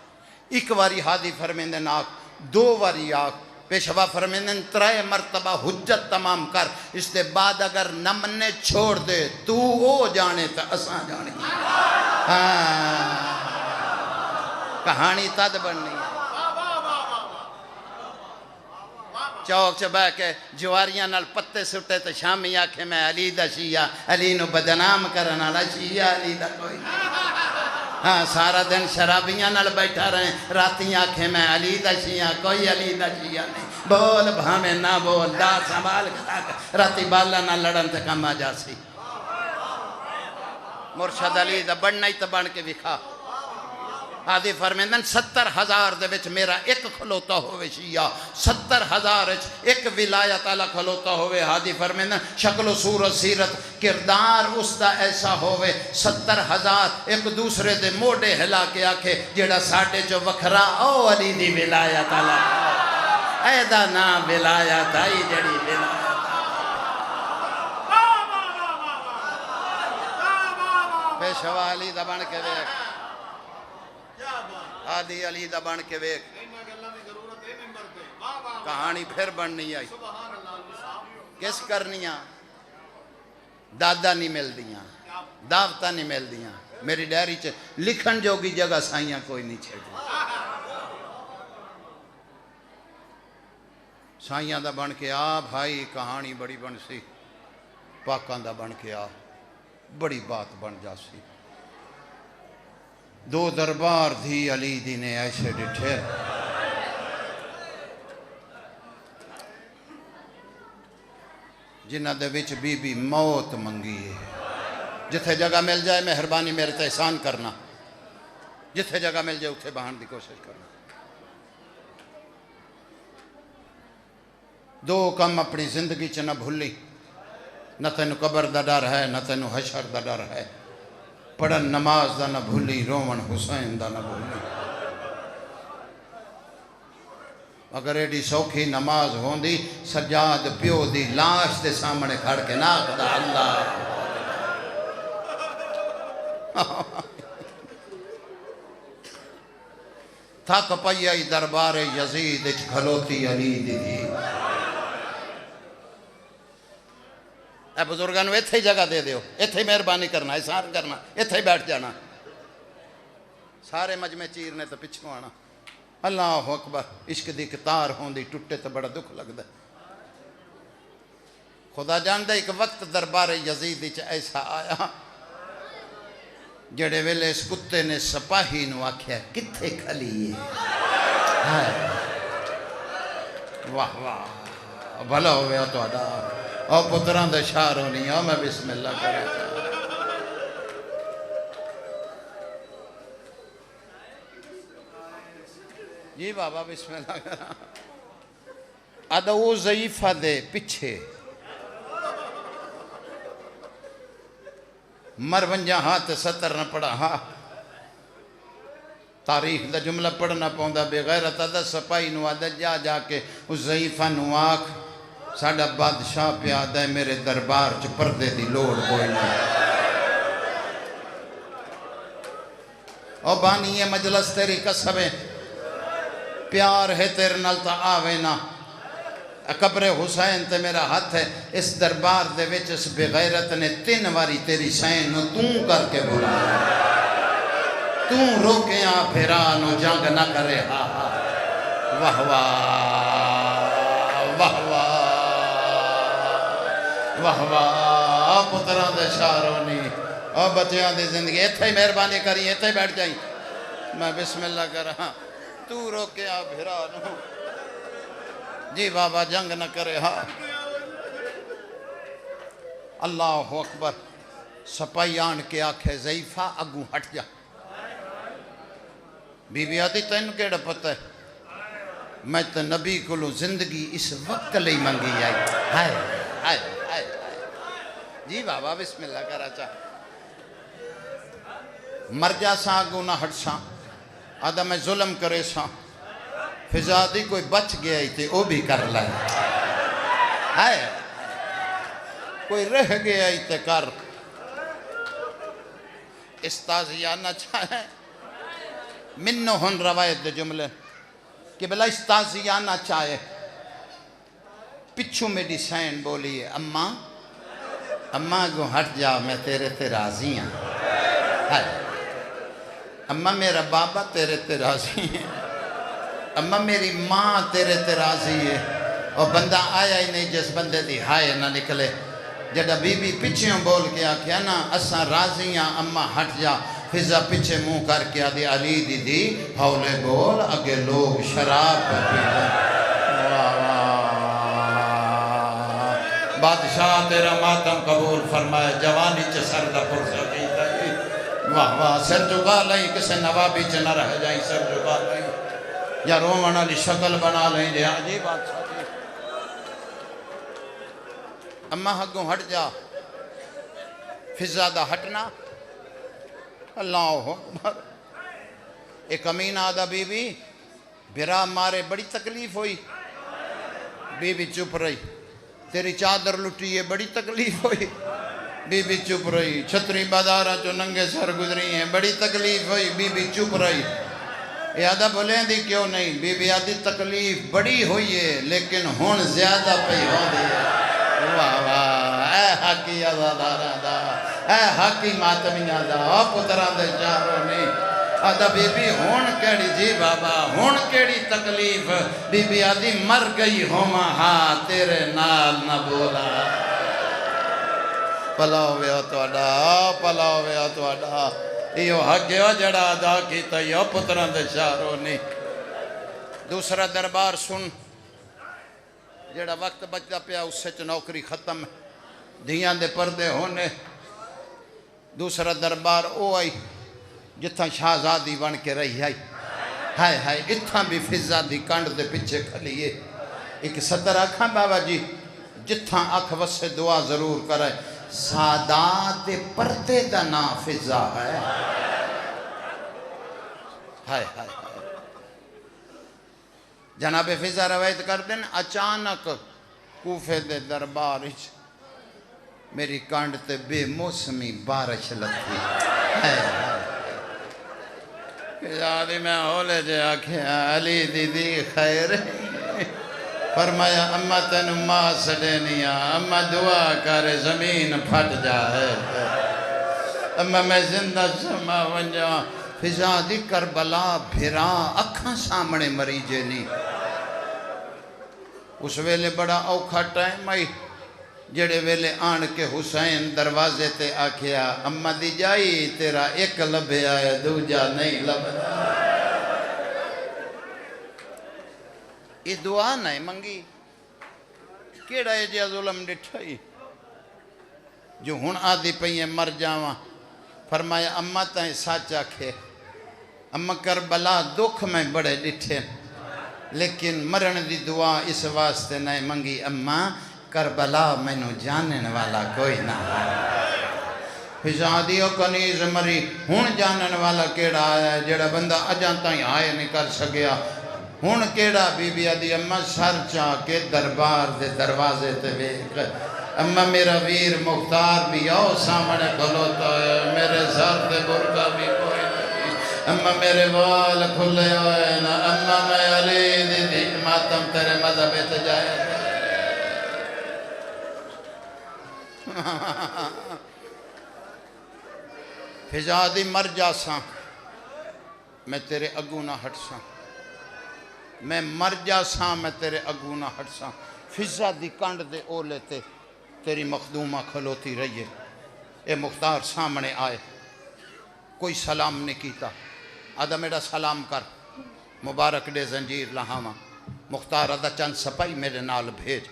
ایک واری ہادی فرمیندن آکھ دو واری آکھ پیشوا فرمیندن 3 مرتبہ حجت تمام کر اس دے بعد اگر نمنے چھوڑ دے تو او جانے تا اساں جانے کہانی تد بننی ہے چوک چ بہ کے جواریاں نال پتے سٹے تے شامی آکھے میں علی دا شیعہ علی نو بدنام کرن والا شیعہ علی دا کوئی ہاں سارا دن شرابیاں نال بیٹھا رہے راتی آکھے میں علی دا شیعہ کوئی علی دا شیعہ نہیں بول بھامے نہ بول دا سنبھال کے راتی بالا نہ لڑن تے کم آ جاسی مرشد علی دا بننا ہی تے بن کے دکھا آدھی فرمیندن 70,000 دے وچ میرا ایک کھلوتا ہوئے شیعہ 70,000 ایک ولایت آلہ کھلوتا ہوئے آدھی فرمیندن شکل و صورت سیرت کردار اس دا ایسا ہوئے 70,000 ایک دوسرے دے موڑے ہلا کے آکھے جیڑا ساڑھے جو وکھرا او علی دی ولایت آلہ اے دا نا ولایت آئی جڑی ولایت پیشوا علی دا بن کے دیکھ آدھی علی دا بن کے ویک کہانی پھر بننی آئی کس کرنیاں دادا نہیں مل دیاں دعوتہ نہیں مل دیاں میری ڈائری چ لکھن جوگی جگہ سائیاں کوئی نہیں چھڑی سائیاں دا بن کے آ بھائی کہانی بڑی بن سی پاکاں دا بن کے آ بڑی بات بن جا سی دو دربار تھی علی دی نے ایسے ڈٹھے جنہ دے وچ بی بی موت منگی ہے جتھے جگہ مل جائے مہربانی میرے تے احسان کرنا جتھے جگہ مل جائے اتھے بہان دی کوشش کرنا دو کم اپنی زندگی چ نہ بھولی نہ تینو قبر دا ڈر ہے نہ تینو حشر دا ڈر ہے پڑھن نماز دا نہ بھولی رومن حسین دا نہ بھولی اگر ایڈی سوکھی نماز ہوندی سجاد پیو دی لاش دے سامنے کھڑ کے ناک دا اللہ تھک پئی آئی دربار یزید اچ کھلوتی علی دی دی اے بزرگانو ایتھے ہی جگہ دے دیو ایتھے ہی مہربانی کرنا احسان کرنا ایتھے ہی بیٹھ جانا سارے مجمع چیرنے تو پچھوں آنا اللہ اکبر عشق دی کتار ہوندی ٹوٹے تو بڑا دکھ لگتا خدا جاندہ ایک وقت دربار یزید وچ ایسا آیا جڑے ویلے اس کتے نے سپاہی نو آکھیا کتھے کھلی ہے واہ واہ بھلا ہویا تو ادا اور پتران دے شار ہونی ہوں میں بسم اللہ کرے چاہا جی بابا بسم اللہ کرا آدھا وہ ضعیفہ دے پچھے مرونجہ ہاتھ 70 نہ پڑھا ہاں تاریخ دا جملہ پڑھنا پوندا بغیرت آدھا سپائی نو آدھا جا جا کے اس ضعیفہ نو آکھ ساڑھا بادشاہ پہ آدھا ہے میرے دربار چ پردے دی لوڑ کوئی نہیں او بانی یہ مجلس تیری قسم ہے پیار ہے تیرے نال تا آوے نا قبر حسین تے میرا ہاتھ ہے اس دربار دے وچ اس بغیرت نے 3 واری تیری سین نو توں کر کے بولا توں روکے آ پھرا نو جنگ نہ کرے ہا ہا واہ واہ واہ واہ واہ واہ پتران دے شارونی اور بچیاں دی زندگی ایتھے ہی مہربانی کری ایتھے ہی بیٹھ جائیں میں بسم اللہ کر رہا تو روکیا بھرا نو جی بابا جنگ نہ کرے ہاں اللہ اکبر سپائی آن کے آکھے ضعیفہ اگوں ہٹ جا بی بی آتی تین کیڑا پتہ ہے میں تو نبی کو زندگی اس وقت لئی منگی آئی ہائے ہائے ہائے جی بابا بسم اللہ کرا چاہ مر جا ساں اگوں نہ ہٹ ساں آدھا میں ظلم کرے ساں فضا دی کوئی بچ گیا ہی تھے وہ بھی کر لائے ہائے کوئی رہ گیا ہی تھے کر استازیانہ چاہے منو ہن روایت دے جملے کہ بلا استازیانہ چاہے پچھو میری سین بولی ہے اماں کو ہٹ جا میں تیرے تے راضی ہیں اماں میرا بابا تیرے تے راضی ہیں اماں میری ماں تیرے تے راضی ہے اور بندہ آیا ہی نہیں جس بندے دی ہائے نہ نکلے جڑا بی بی پچھوں بول کے آکھیا نا اساں راضیاں اماں ہٹ جا فضا پچھے منہ کر کے آدھی علی دی ہولے بول اگے لوگ شراب پر پیتا بادشاہ تیرا ماتم قبول فرمائے جوانی چے سردہ پرسہ کیتا جی واہ واہ سر جگا لیں کسے نوابی چے نہ رہ جائیں سر جگا لیں یا رومن علی شکل بنا لیں جی عجیب بادشاہ جی اماں حقوں ہٹ جا فضا دا ہٹنا اللہ اکبر ایک امین آدھا بی بی بھرا مارے بڑی تکلیف ہوئی بی بی چپ رہی تیری چادر لٹی ہے بڑی تکلیف ہوئی بی بی چپ رہی چھتری بازارہ جو ننگے سر گزری ہیں بڑی تکلیف ہوئی بی بی چپ رہی یہ آدھا بولیں دی کیوں نہیں بی بی آدھی تکلیف بڑی ہوئی ہے لیکن ہون زیادہ پہ ہو دی ہے واہ واہ اے حقی عزادارہ دا اے حقی ماتمیاں دا او پتران دے چاروں نہیں آدھا بی بی ہون کیڑی جی بابا ہون کیڑی تکلیف بی بی آدھی مر گئی ہوما ہاں تیرے نال نہ بولا پلاو ویا تو اڈا یہ حق ہے جڑا ادا کیتا یہ پتران دے چاروں نہیں دوسرا دربار سن جڑا وقت بچتا پیا اس سے نوکری ختم دیاں دے پردے ہونے دوسرا دربار او آئی جتھاں شہزادی بن کے رہی آئی ہائے ہائے اتھاں بھی فضا دی کانڈ دے پچھے کھلیے ایک صدر آکھاں بابا جی جتھاں آکھ وسے دعا ضرور کرے سادات پردے دا نا فضا ہے ہائے ہائے جناب فضا روایت کر دیں اچانک کوفے دے دربار میری کانڈ تے بے موسمی بارش لگی فضا میں ہولے جے آکھیا علی دی خیر فرمایا اماں تینو ماں سڈینیا اماں دعا کر زمین پھٹ جائے اماں میں زندہ سما ونجا فضا دی کربلا بھرا اکھاں سامنے مریجے نہیں اس ویلے بڑا اوکھا ٹائم آئی جڑے ویلے آن کے حسین دروازے تے آکھیا اماں دی جائی تیرا ایک لبے آئے دوجا نہیں لبدا یہ دعا نہیں منگی کیڑا ہے جا ظلم ڈٹھائی جو ہن آدھی پہیے مر جاواں فرمایا اماں تائیں سچ آکھے اماں کربلا دکھ میں بڑے ڈٹھے لیکن مرن دی دعا اس واسطے نہیں منگی اماں کربلا میں نو جانن والا کوئی نہ فضا دیو کنیز مری ہن جانن والا کیڑا آیا ہے جڑا بندہ اجاں تائیں آئے نہیں کر سکیا ہن کیڑا بی بی آدھی اماں سر چاہ کے دربار دے دروازے تے ویکھ اماں میرا ویر مختار بھی آؤ سامنے کھلوتا ہے میرے سر دے برکا بھی کوئی نہیں اماں میرے وال کھلے ہوئے نا اماں میں علی دی ماتم تیرے مذہب تے جائے فضا دی مر جا ساں میں تیرے اگوں نہ ہٹ ساں میں مر جا ساں میں تیرے اگوں نہ ہٹ ساں فضا دی کانڈ دے اولے تے تیری مخدومہ کھلوتی رہیے اے مختار سامنے آئے، کوئی سلام نہیں کیتا، آدھا میرا سلام کر، مبارک دے زنجیر لہاواں، مختار آدھا چند سپائی میرے نال بھیج،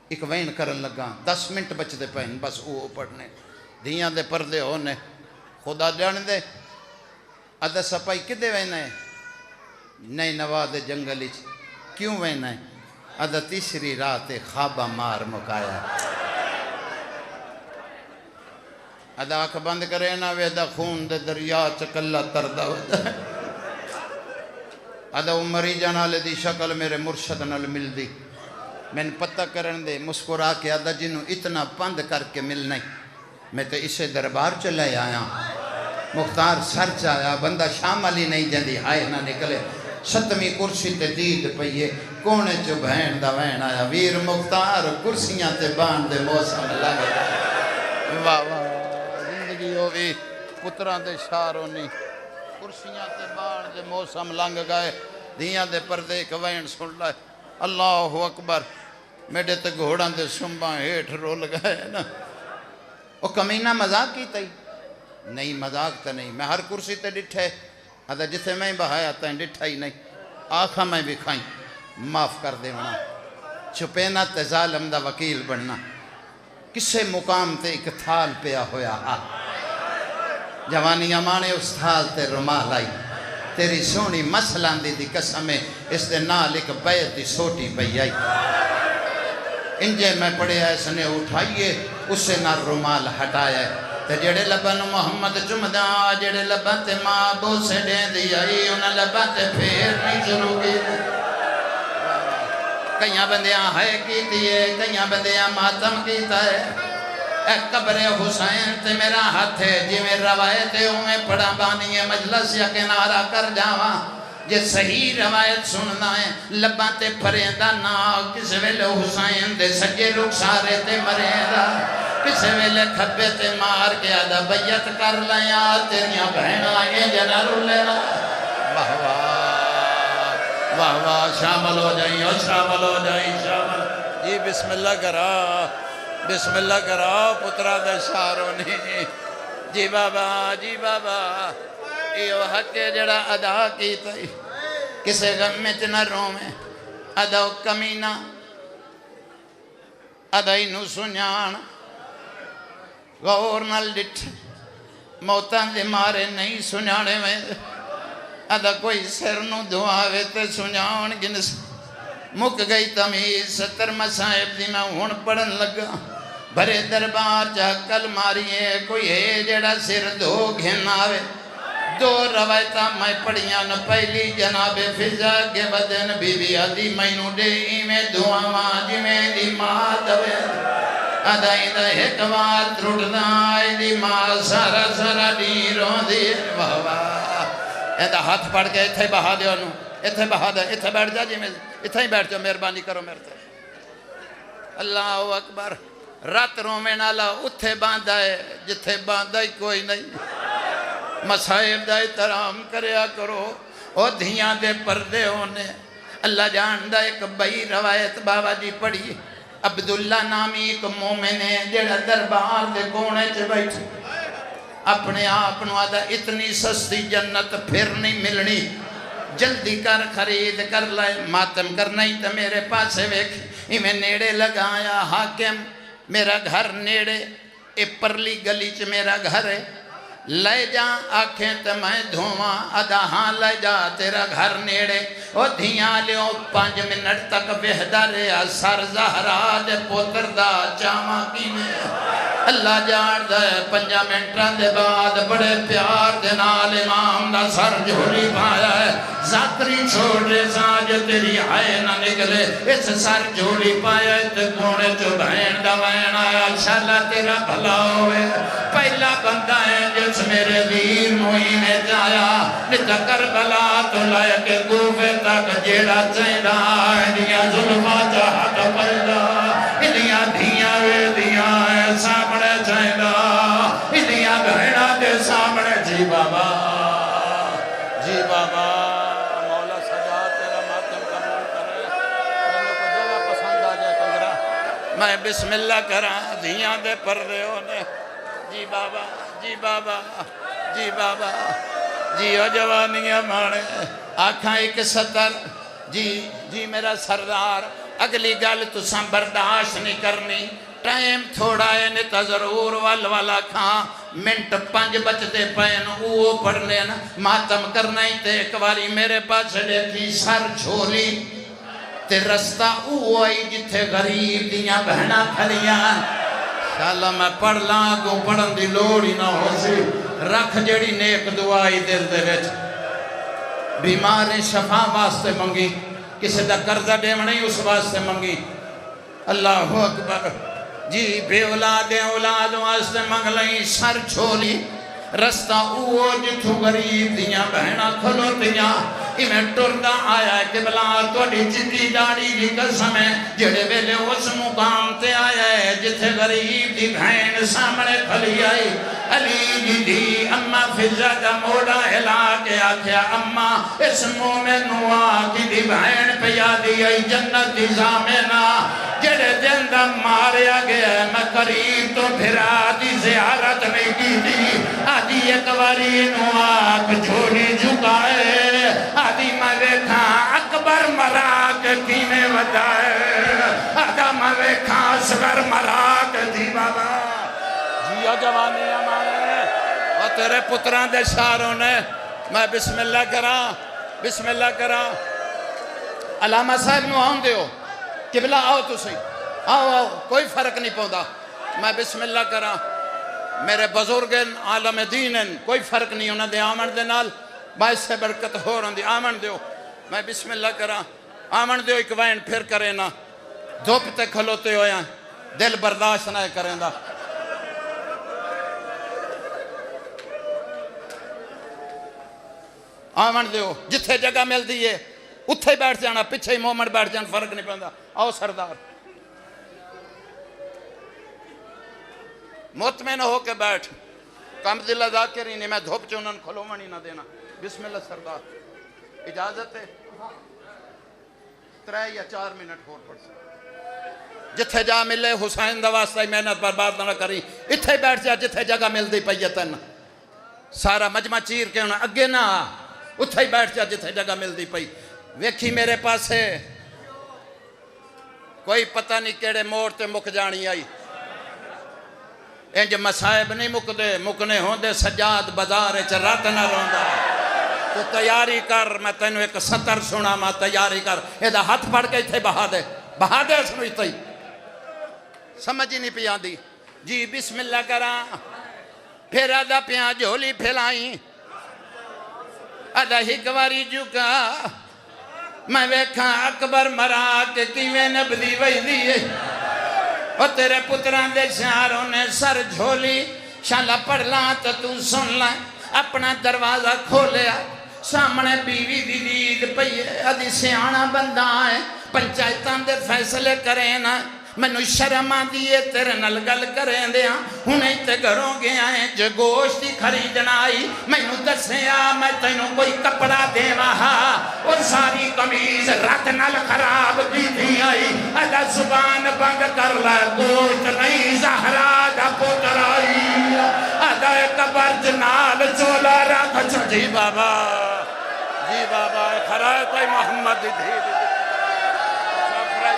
ایک وین کرن لگا، 10 منٹ بچ دے پہن بس وہ پڑھنے، دھیاں دے پردے ہونے، خدا جان دے، آدھا سپائی کدے وین ہے؟ نئے نواد جنگلی کیوں وین ہے؟ آدھا تیسری رات خوابہ مار مکایا، آدھا آنکھ بند کرے نا ویدہ خون دے دریا چکلہ تردہ ہوتا ہے، آدھا وہ مری جانالے دی شکل میرے مرشد نال مل دی، میں نے پتہ کرن دے مسکرا کے آدھا جنہوں اتنا پند کر کے مل نہیں، میں تو اسے دربار چلے آیا، مختار سر چایا، بندہ شامل ہی نہیں جاندی ہائے نہ نکلے، 7ویں کرسی تے دید پئیے، کونے چو بہن دا وین آیا، ویر مختار کرسیاں تے بان دے موسم لگے، واہ واہ زندگی ہوئی پتران دے شاروں نہیں، کرسیاں تے بان دے موسم لنگ گئے، دیاں دے پردے ایک وین سن لائے، اللہ اکبر، میڈے تے گھوڑاں دے سنباں ہیٹھ رول گئے نا، وہ کمینہ مذاق کی تئی؟ نہیں مذاق تا نہیں، میں ہر کرسی تے ڈٹھے، آدھا جتھے میں بہایا تا ڈٹھا ہی نہیں، آنکھاں میں بھی کھائیں، معاف کر دے ہونا، چھپینا تے ظالم دا وکیل بننا، کسے مقام تے ایک تھال پیا ہویا ہاں، جوانی امانے استھال تے رمال آئی، تیری سونی مسلان دی قسمیں اس دے نال ایک بیت دی سوٹی پئی آئی، انجے میں پڑے ایسے نے اٹھائیے اسے نہ رمال ہٹائے تے جڑے لبن محمد چمدہ جڑے لبن تے ماں بوسے دیں دی آئی انہیں لبن تے پھر نہیں شروع کی کئیاں بندیاں ہے کی دیئے کئیاں بندیاں ماتم کیتا ہے اے قبر حسین تے میرا ہاتھ ہے جی میں روایت میں پڑھا بانی مجلس یا کنارہ کر جاواں جے صحیح روایت سننا ہے لباں تے پھریندہ نا کس ویلے حسین دے سجے لوگ سارے تے مریندہ کس ویلے کھبے تے مار کے آدھا بیعت کر لیا تیریاں بہن آئیں جنا رو لینا واہ واہ واہ واہ شامل ہو جائیں اور شامل ہو جائیں شامل جی بسم اللہ کرا پترہ دے شاروں نے جی بابا ایو حق جڑا ادا کی تئی کسے غم میں نہ رومیں ادا کمینہ ادا انہوں سنیان غور نال ڈٹھ موتاں دے مارے نہیں سنیانے میں ادا کوئی سر نو دعاوے تے سنیان گنس مک گئی تمیز 70 مسائب دی میں ہون پڑھن لگا بھرے دربار چاہ کل ماریے کوئی ہے جڑا سر دھو گھن آوے 2 روایتاں میں پڑھیاں نہ پہلی جناب فضا کے بدن بی بی آدھی مینو دے میں دعا ماں جی میں دی ماں دوے ادائی دا ایک بار ترٹنا آئی دی ماں سارا ڈیروں دی واہ واہ ایدہ ہاتھ پڑھ کے اتھے بہا دے انہوں اتھے بہا دے اتھے بیٹھ جا جی میں اتھے ہی بیٹھ جا مہربانی کرو میرے تے اللہ اکبر رات رومن آلا اتھے باندھا ہے جتھے باندھا ہی کوئی نہیں مسائب دا احترام کریا کرو او دھیاں دے پردے ہونے اللہ جاندہ ایک بئی روایت بابا جی پڑھی عبداللہ نامی ایک مومن ہے جڑا دربار دے کونے چے بیٹھ اپنے آپ نو آدھا اتنی سستی جنت پھر نہیں ملنی جلدی کر خرید کر لائے ماتم کرنا ہی تا میرے پاسے ویکھ میں نیڑے لگایا حاکم میرا گھر نیڑے اے پرلی گلی چ میرا گھر ہے لے جا آنکھیں تے میں دھواں ادا ہاں لے جا تیرا گھر نیڑے او دھیاں لیوں 5 منٹ تک بہدہ رہا سر زہرا دے پوتر دا چاواں کی میں اللہ جان دے 5 منٹاں دے بعد بڑے پیار دے نال امام دا سر جھولی پایا ہے زاتری چھوڑے ساج تیری آئے نہ نکلے اس سر جھولی پایا ہے تے کونے چو بہن دا وین آیا انشاءاللہ تیرا بھلا ہوئے پہلا بندہ ہے جس میرے ویر موئی میں جایا نتا کربلا تو لائے کے گوفے تک جیڑا چیدہ انہیاں ظلمہ جہاں پڑھا انہیاں دھیاں وے دھیاں سامنے چیدہ انہیاں بہنہ کے سامنے جی بابا مولا سجا تیرا ماتم قبول کرے میں کو جگہ پسند آ جائے کنگرہ میں بسم اللہ کرا دھیاں دے پردے ہونے جی بابا جی بابا جی بابا جی او جوانیاں مانے آکھاں ایک سطر جی جی میرا سردار اگلی گل تساں برداشت نہیں کرنی ٹائم تھوڑا ہے نہیں ضرور والا کھاں منٹ 5 بچتے پین وہ پڑھنے نا ماتم کرنا ہی تے ایک باری میرے پاس دیکھی سر جھولی تے رستہ وہ آئی جتھے غریب دیاں بہنا کھلیاں شاءاللہ میں پڑھ لاں کو پڑھن دی لوڑی نہ ہو سی رکھ جڑی نیک دعائی دل دے وچ بیمار شفا واسطے منگی کسی دا قرضہ دیونا ہی اس واسطے منگی اللہ اکبر جی بے اولاد واسطے منگ لئی سر چھولی رستہ اوہ جتھو غریب دیاں بہنا کھلو دیاں میں ٹردہ آیا ہے قبلہ توڑی چٹی داڑی دی قسم ہے جڑے ویلے اس مقام تے آیا ہے جتھے غریب دی بہن سامنے کھلی آئی علی جی دی اممہ فضہ دا موڑا ہلا کے آکھیا اممہ اس مومن ہوا کی دی بہن پیا دی آئی جنت دی زامنہ جڑے دن دا ماریا گیا ہے میں قریب تو پھرا دی زیارت نہیں کی دی آدھی ایک واری نواک چھوڑی جھکائے آدھی میں ویکھا اکبر مراک کینے ودائے آدھا میں ویکھا اصغر مراک دی بابا جی جوانے ہمارے اور تیرے پتران دے شاروں نے میں بسم اللہ کرا علامہ صاحب نو آن دیو قبلہ آؤ تو سی آؤ کوئی فرق نہیں پہندا میں بسم اللہ کرا میرے بزرگن عالم دینن کوئی فرق نہیں انہوں دے آمن دے نال باعث سے برکت ہو رہا دی آمن دیو میں بسم اللہ کرا آمن دیو ایک وین پھر کرے نا دھوپ تے کھلوتے ہویا دل برداشت نہ کریں دا آمن دیو جتھے جگہ مل دیئے اتھے بیٹھ جانا پچھے ہی مومن بیٹھ جانا فرق نہیں پہندا آؤ سردار مطمئن ہو کے بیٹھ کم دل ذاکری نہیں میں دھوپ چونن کھلو منی نہ دینا بسم اللہ سردار اجازت ہے 3 یا 4 منٹ ہور پڑھ سکتے جتھے جا ملے حسین دا واسطہ محنت برباد نہ کری اتھے بیٹھ جا جتھے جگہ مل دی پیتن سارا مجمع چیر کے انہاں اگے نہ اتھے ہی بیٹھ جا جتھے جگہ مل دی پئی ویکھی میرے پاس ہے کوئی پتہ نہیں کیڑے موڑ تے مک جانی آئی انج مسائب نہیں مکنے ہوندے سجاد بازار رات نہ روندا تو تیاری کر میں تینوں ایک سطر سنا ماں تیاری کر ایدہ ہاتھ پڑھ کے اتھے بہا دے اس نو اتھے سمجھ ہی نہیں پی آندی جی بسم اللہ کرا پھر آدھا پیاں جھولی پھیلائیں آدھا ہکواری جھکا میں ویکھاں اکبر مرا کے کیویں نبدی وئی دیئے اور تیرے پتران دے شہروں نے سر جھولی شالہ پڑھ لاں تو سن لائیں اپنا دروازہ کھولیا سامنے بیوی دی دید پئیے ادھی سیانا بندہ آئے پنچایتان دے فیصلے کریں نا منو شرم دیئے تیرے نل گل کریں دیا انہیں تے گھروں گیا ہیں جو گوشتی خریدنا آئی منو دسیا میں تینوں کوئی کپڑا دے وہا اور ساری قمیض رات نل خراب کی تھی آئی ادا زبان بند کر لے گوشت نہیں زہرا دا پتر آئی ادا قبر جنال چولا رکھ جی بابا خرائے کوئی محمد دھی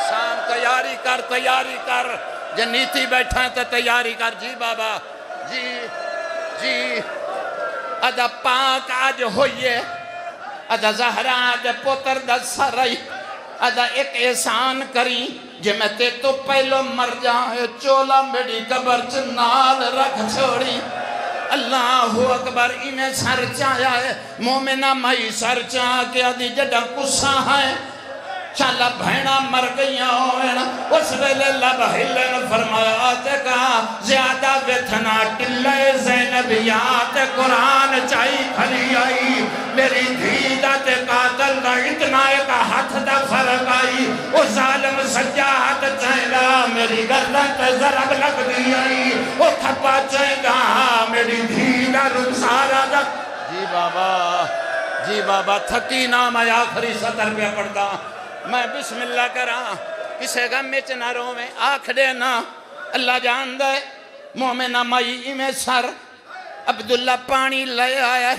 شام تیاری کر جنیتی بیٹھا ہے تو تیاری کر جی بابا جی ادا پاک آج ہوئیے ادا زہرا دے پتر دا سرائی ادا ایک احسان کری جے میں تے تو پہلو مر جائے چولا میری قبر چنال رکھ چھوڑی اللہ اکبر انہیں سر چایا ہے مومنہ مائی سر چاہ کے ادھی جڑا کسا ہے چالا بھینا مر گئیاں ہوئے اس ویلے لب ہلن فرمایات کہا زیادہ ویتھنا ٹلے زینبیات قرآن چاہی کھلی آئی میری دھیدت قاتل دا اتنا ایک ہاتھ دا فرق آئی وہ ظالم سجاہت چاہیدہ میری گردن تے ضرب لگ دی آئی وہ تھپا چاہیدہ میری دھیدہ رخسارہ دا جی بابا تھکی نہ میں آخری سطر پہ پڑھتا میں بسم اللہ کرا کسے غم میں نہ رویں آنکھ دینا اللہ جان دے مومنہ مائی میں سر عبداللہ پانی لے آیا ہے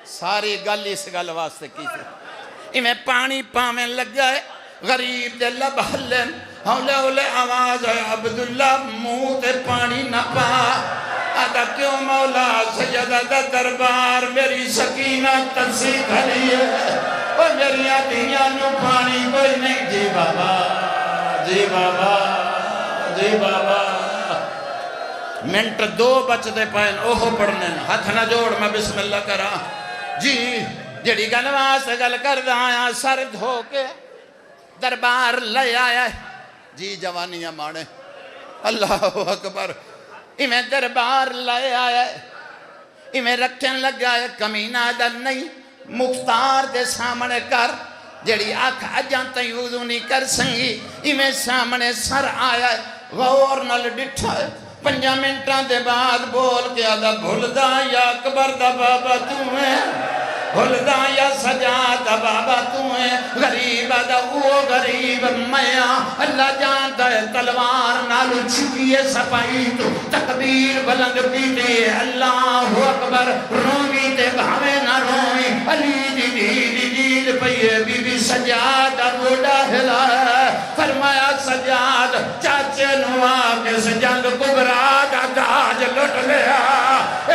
ساری گل اس گل واسطے کی تھی میں پانی پامیں لگ گئے غریب دے لب حلن ہولے ہولے آواز ہے عبداللہ منہ تے پانی نہ پا آدھا کیوں مولا سیدہ دا دربار میری سکینہ ترسی کھڑی ہے اور میری آدھیاں نو پانی کوئی نہیں جی بابا جی بابا جی بابا منٹ 2 بچ دے پائن اوہو پڑھنے ہاتھ نہ جوڑ میں بسم اللہ کرا جی جڑی گل واسطے گل کر دایا سر دھو کے دربار لے آیا جی جوانیاں مانے اللہ اکبر میں دربار لے آیا میں رکھن لگا ہے کمینہ دا نہیں مختار دے سامنے کر جڑی آنکھ اجان تائیں وضو نہیں کر سنگی میں سامنے سر آیا ہے غور نل ڈٹھا ہے 5 منٹان دے بعد بول کے آدھا بھولدہ یا اکبر دا بابا تمہیں بھولدہ یا سجاد دا بابا تمہیں غریب دا وہ غریب میاں اللہ جانتا ہے تلوار نالو چھکیے سپائی تو تکبیر بلند پیتے اللہ اکبر رومی تے بھاوے نہ رومی علی دی دید پئیے بی بی سجاد دا بوڑا ہلا ہے فرمایا سجاد چاچے نوا کس جنگ کبرا دا داج لٹ لیا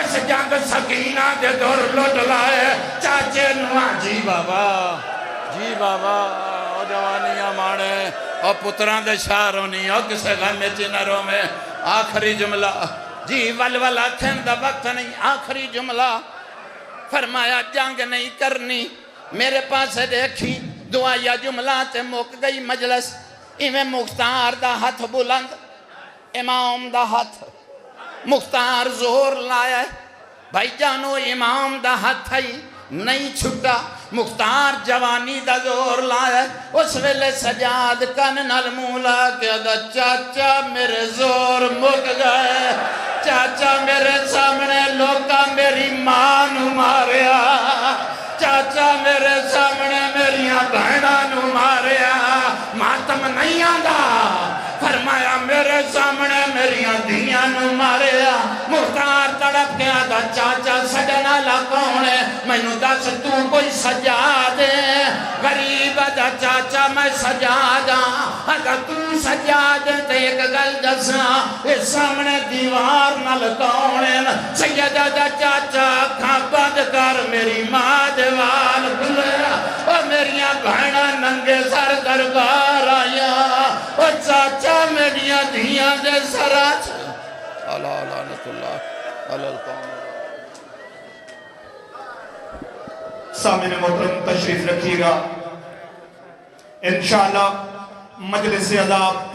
اس جنگ سکینہ دے دور لٹ لائے چاچے نوا جی بابا او جوانیاں مانے او پتران دے شاروں نہیں او کسے غم چنروں میں آخری جملہ جی ولولا تھن دا وقت نہیں آخری جملہ فرمایا جنگ نہیں کرنی میرے پاس دیکھی دعا یا جملہ تے موک گئی مجلس میں مختار دا ہاتھ بلند امام دا ہاتھ مختار زور لائے بھائی جانو امام دا ہاتھ ہی نہیں چھٹا مختار جوانی دا زور لائے اس ویلے سجاد کن نال مولا کیا دا چاچا میرے زور مک گئے چاچا میرے سامنے لوکا میری ماں نو ماریا چاچا میرے سامنے میریاں بہنہ نو ماریا ماتم نہیں آندا فرمایا میرے سامنے میریاں دھیاں نو ماریا مختار تڑپ گیا دا چاچا سجنا لکونے میں نو دس تو کوئی سجا دے غریب دا چاچا میں سجا دا اگر تو سجا دے تے ایک گل جسا اس سامنے دیوار نہ لکونے سیدہ دا چاچا کھاں بند کر میری ماں دیوال کھلیا اور میریاں بہنہ ننگے سر دربار آیا اور چاچا میریاں دھیاں دے سراچ اللہ لعنت اللہ علی القوم سامنے محترم تشریف رکھیے گا انشاءاللہ مجلس عذاب